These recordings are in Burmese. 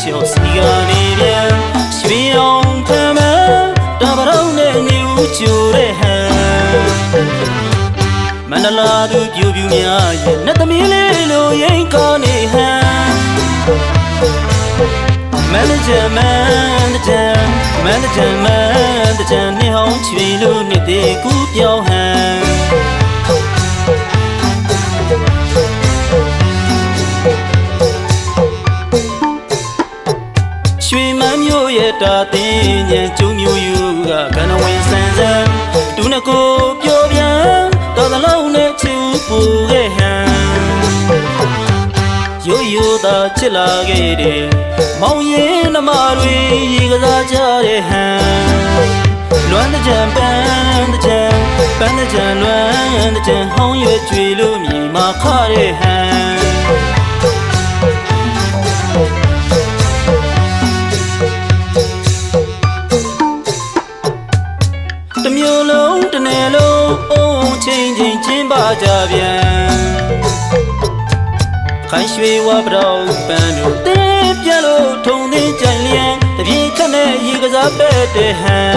ချောစီကနေပြန်ရွှေအောင်ဖမ်းမှတပရောင်းနဲ့နေဦးချိုတဲ့ဟန်မန္တလာသူပြူပြူများရဲ့နဲ့သမီးလေးလိုရင်ကောင်းနေဟန်မန်ဂျာမန်တကြံနေဟောင်းချွေလို့နှစ်သေးကူပြောင်းဟန်ရွှေမန်းမျိုးရဲ့တာတင်းညံကျုံမျိုးယူကကနဝင်ဆန်းဆန်းဒူနကိုပြောပြန်တော်သလုံးနဲ့ချူပူခဲ့ဟန်ရိုးရိုးသာချစ်လာခဲ့တယ်မောင်ရင်နှမတွေရေကစားကြတဲ့ဟန်လွမ်းတကြံပန်းတကြံလွမ်းတကြံဟောင်းရွယ်ကျွေလို့မြေမှာခတဲ့ဟန်တမျိုးလုံးတနယ်လုံးအုံချင်းချင်းပါကြပြန်ခိုင်ရွှေဝါပတော်ပန်းတို့တင်းပြလို့ထုံသိကြိုင်လျက်တပြေခက်နဲ့ရေကစားပဲ့တဲ့ဟန်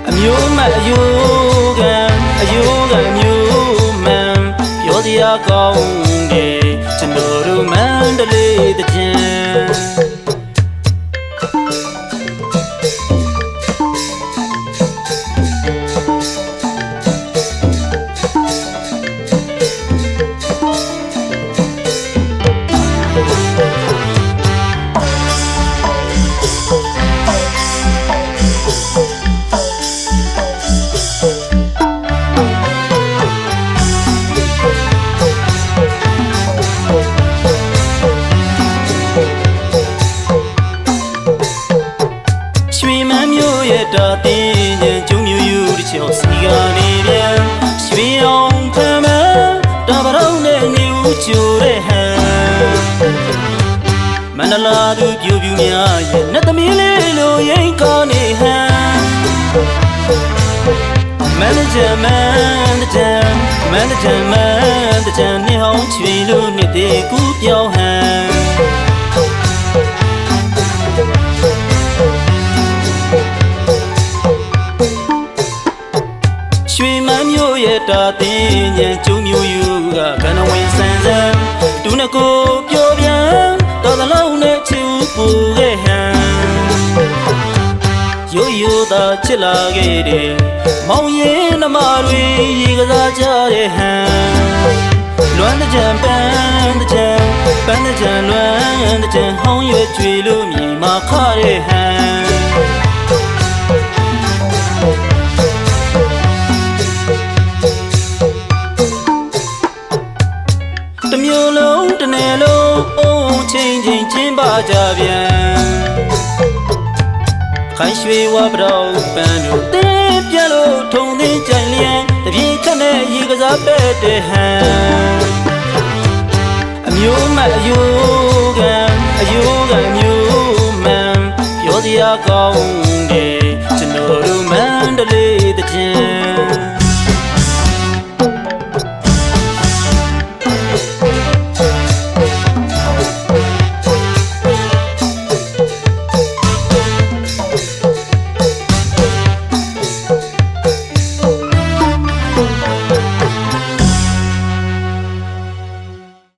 အမျိုးမအယိုးကမျိုးမှန်ပြောစရာကောင်းတယ်ကျွန်တော်တို့မန္တလေးတကြံတာတင်းညံကျုံမျိုးယူတချောစီကနေပြန်ရွှေအောင်ဖမ်းမှတပရောင်းနဲ့နေဦးချိုတဲ့ဟန်မန္တလာသူပြူပြူများရဲ့နဲ့သမီးလေးလိုရင်ကောင်းနေဟန်မန်ဂျာမန်တကြံနေဟောင်းချွေလို့နှစ်သေးကူပြောင်းဟန်ရွှေမန်းမျိုးရဲ့တာတင်းညံကျုံမျိုးယူကကနဝင်ဆန်းဆန်းဒူနကိုပြောပြန်တော်သလုံးနဲ့ချူပူခဲ့ဟန်ရိုးရိုးသာချစ်လာခဲ့တယ်မောင်ရင်နှမတွေရေကစားကြတဲ့ဟန်လွမ်းတကြံပန်းတကြံလွမ်းတကြံဟောင်းရွယ်ကျွေလို့မြေမှာခတဲ့ဟန်တမျိုးလုံးတနယ်လုံးအုံချင်းပါကြပြန်ခိုင်ရွှေဝါပတော်ပန်းတို့တင်းပြလို့ထုံသိကြိုင်လျက်တပြေခက်နဲ့ရေကစားပဲ့တဲ့ဟန်အမျိုးမအယိုးကမျိုးမှန်ပြောစရာကောင်း